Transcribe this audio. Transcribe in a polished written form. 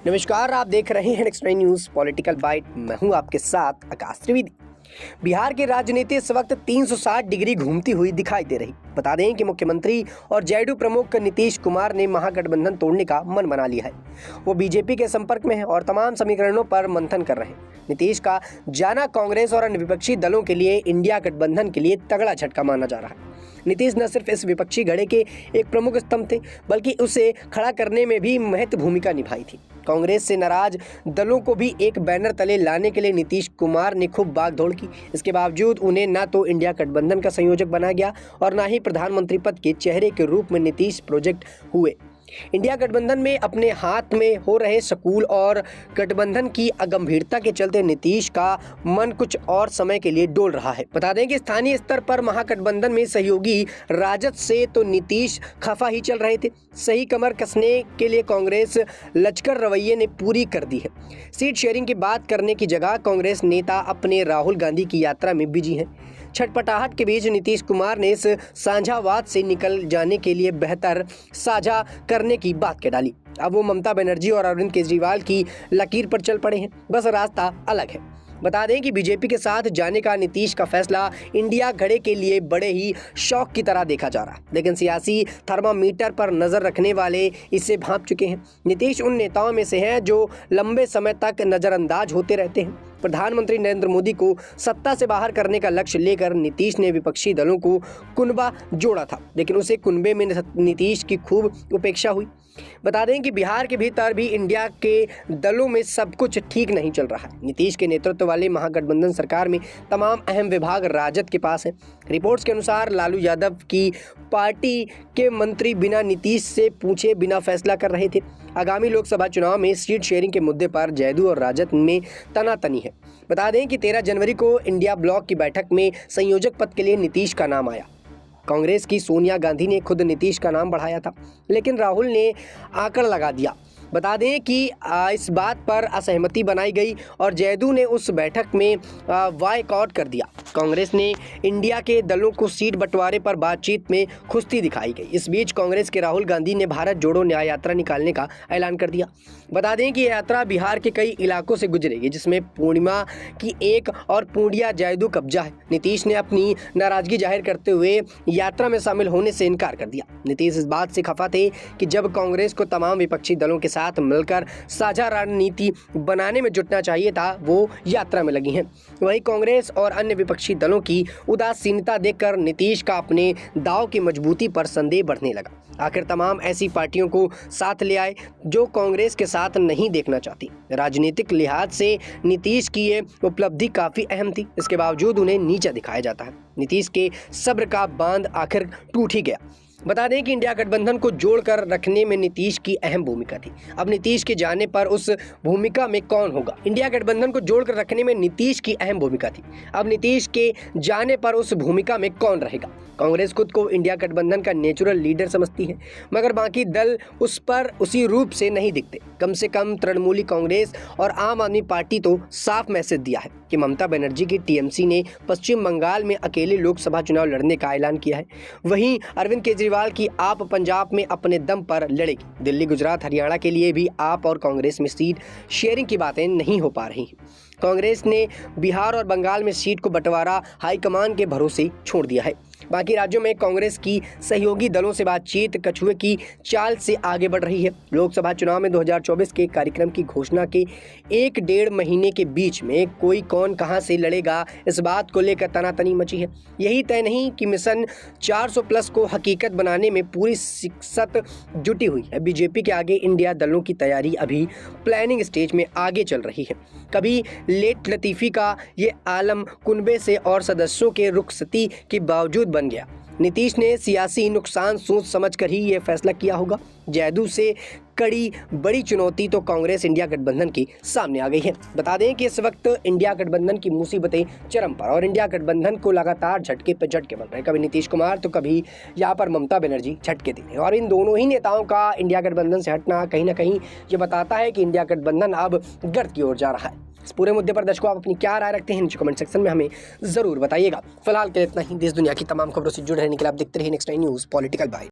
नमस्कार, आप देख रहे हैं नेक्स्ट न्यूज़ पॉलिटिकल बाइट। मैं हूं आपके साथ आकाश त्रिवेदी। बिहार की राजनीति इस वक्त 360 डिग्री घूमती हुई दिखाई दे रही। बता दें कि मुख्यमंत्री और जेडीयू प्रमुख नीतीश कुमार ने महागठबंधन तोड़ने का मन बना लिया है। वो बीजेपी के संपर्क में है और तमाम समीकरणों पर मंथन कर रहे हैं। नीतीश का जाना कांग्रेस और अन्य विपक्षी दलों के लिए इंडिया गठबंधन के लिए तगड़ा झटका माना जा रहा है। नीतीश न सिर्फ इस विपक्षी घड़े के एक प्रमुख स्तंभ थे, बल्कि उसे खड़ा करने में भी महत्वपूर्ण भूमिका निभाई थी। कांग्रेस से नाराज दलों को भी एक बैनर तले लाने के लिए नीतीश कुमार ने खूब भागदौड़ की। इसके बावजूद उन्हें न तो इंडिया गठबंधन का संयोजक बनाया गया और न ही प्रधानमंत्री पद के चेहरे के रूप में नीतीश प्रोजेक्ट हुए। इंडिया गठबंधन में अपने हाथ में हो रहे सकूल और गठबंधन की अगंभीरता के चलते नीतीश का मन कुछ और समय के लिए डोल रहा है। बता दें कि स्थानीय स्तर पर महागठबंधन में सहयोगी राजद से तो नीतीश खफा ही चल रहे थे। सही कमर कसने के लिए कांग्रेस लचकर रवैये ने पूरी कर दी है। सीट शेयरिंग की बात करने की जगह कांग्रेस नेता अपने राहुल गांधी की यात्रा में बिजी हैं। छटपटाहट के बीच नीतीश कुमार ने इस साझावाद से निकल जाने के लिए बेहतर साझा करने की बात कह डाली। अब वो ममता बनर्जी और अरविंद केजरीवाल की लकीर पर चल पड़े हैं, बस रास्ता अलग है। बता दें कि बीजेपी के साथ जाने का नीतीश का फैसला इंडिया घड़े के लिए बड़े ही शौक की तरह देखा जा रहा है, लेकिन सियासी थर्मामीटर पर नजर रखने वाले इससे भांप चुके हैं। नीतीश उन नेताओं में से हैं जो लंबे समय तक नजरअंदाज होते रहते हैं। प्रधानमंत्री नरेंद्र मोदी को सत्ता से बाहर करने का लक्ष्य लेकर नीतीश ने विपक्षी दलों को कुनबा जोड़ा था, लेकिन उसे कुनबे में नीतीश की खूब उपेक्षा हुई। बता दें कि बिहार के भीतर भी इंडिया के दलों में सब कुछ ठीक नहीं चल रहा है। नीतीश के नेतृत्व वाले महागठबंधन सरकार में तमाम अहम विभाग राजद के पास हैं। रिपोर्ट्स के अनुसार लालू यादव की पार्टी के मंत्री बिना नीतीश से पूछे बिना फैसला कर रहे थे। आगामी लोकसभा चुनाव में सीट शेयरिंग के मुद्दे पर जेडीयू और राजद में तनातनी है। बता दें कि 13 जनवरी को इंडिया ब्लॉक की बैठक में संयोजक पद के लिए नीतीश का नाम आया। कांग्रेस की सोनिया गांधी ने खुद नीतीश का नाम बढ़ाया था, लेकिन राहुल ने आंकड़ लगा दिया। बता दें कि इस बात पर असहमति बनाई गई और जेडीयू ने उस बैठक में बायकॉट कर दिया। कांग्रेस ने इंडिया के दलों को सीट बंटवारे पर बातचीत में खुश्ती दिखाई गई। इस बीच कांग्रेस के राहुल गांधी ने भारत जोड़ो न्याय यात्रा निकालने का ऐलान कर दिया। बता दें कि यह यात्रा बिहार के कई इलाकों से गुजरेगी, जिसमें पूर्णिमा की एक और पूर्णिया जेडीयू कब्जा है। नीतीश ने अपनी नाराजगी जाहिर करते हुए यात्रा में शामिल होने से इनकार कर दिया। नीतीश इस बात से खफा थे कि जब कांग्रेस को तमाम विपक्षी दलों के साथ मिलकर साझा रणनीति बनाने में जुटना चाहिए था, वो यात्रा में लगी हैं। वहीं कांग्रेस और अन्य विपक्षी दलों की उदासीनता देखकर नीतीश का अपने दांव की मजबूती पर संदेह बढ़ने लगा। आखिर तमाम ऐसी पार्टियों को साथ ले आए जो कांग्रेस के साथ नहीं देखना चाहती। राजनीतिक लिहाज से नीतीश की ये उपलब्धि काफी अहम थी, इसके बावजूद उन्हें नीचा दिखाया जाता है। नीतीश के सब्र का बांध आखिर टूट ही गया। बता दें कि इंडिया गठबंधन को जोड़कर रखने में नीतीश की अहम भूमिका थी। अब नीतीश के जाने पर उस भूमिका में कौन होगा? इंडिया गठबंधन को जोड़कर रखने में नीतीश की अहम भूमिका थी। अब नीतीश के जाने पर उस भूमिका में कौन रहेगा? कांग्रेस खुद को इंडिया गठबंधन का नेचुरल लीडर समझती है, मगर बाकी दल उस पर उसी रूप से नहीं दिखते। कम से कम तृणमूली कांग्रेस और आम आदमी पार्टी तो साफ मैसेज दिया है कि ममता बनर्जी की टीएमसी ने पश्चिम बंगाल में अकेले लोकसभा चुनाव लड़ने का ऐलान किया है। वहीं अरविंद केजरीवाल की आप पंजाब में अपने दम पर लड़ेगी। दिल्ली, गुजरात, हरियाणा के लिए भी आप और कांग्रेस में सीट शेयरिंग की बातें नहीं हो पा रही। कांग्रेस ने बिहार और बंगाल में सीट को बंटवारा हाईकमान के भरोसे छोड़ दिया है। बाकी राज्यों में कांग्रेस की सहयोगी दलों से बातचीत कछुए की चाल से आगे बढ़ रही है। लोकसभा चुनाव में 2024 के कार्यक्रम की घोषणा के 1-1.5 महीने के बीच में कोई कौन कहां से लड़ेगा, इस बात को लेकर तनातनी मची है। यही तय नहीं कि मिशन 400+ को हकीकत बनाने में पूरी शिकस्त जुटी हुई है। बीजेपी के आगे इंडिया दलों की तैयारी अभी प्लानिंग स्टेज में आगे चल रही है। कभी लेट लतीफ़ी का ये आलम कुनबे से और सदस्यों के रुखसती के बावजूद बन गया। नीतीश ने सियासी नुकसान सोच समझकर ही ये फैसला किया होगा। जेडीयू से कड़ी बड़ी चुनौती तो कांग्रेस इंडिया गठबंधन के सामने आ गई है। बता दें कि इस वक्त इंडिया गठबंधन की मुसीबतें चरम पर और इंडिया गठबंधन को लगातार झटके पे झटके बन रहे हैं। कभी नीतीश कुमार तो कभी यहाँ पर ममता बनर्जी झटके दे रहे हैं और इन दोनों ही नेताओं का इंडिया गठबंधन से हटना कहीं ना कहीं ये बताता है कि इंडिया गठबंधन अब गर्त की ओर जा रहा है। इस पूरे मुद्दे पर दर्शकों आप अपनी क्या राय रखते हैं नीचे कमेंट सेक्शन में हमें जरूर बताइएगा। फिलहाल के लिए इतना ही। देश दुनिया की तमाम खबरों से जुड़े रहने के लिए आप देखते रहिए नेक्स्ट न्यूज़ पॉलिटिकल बाइट।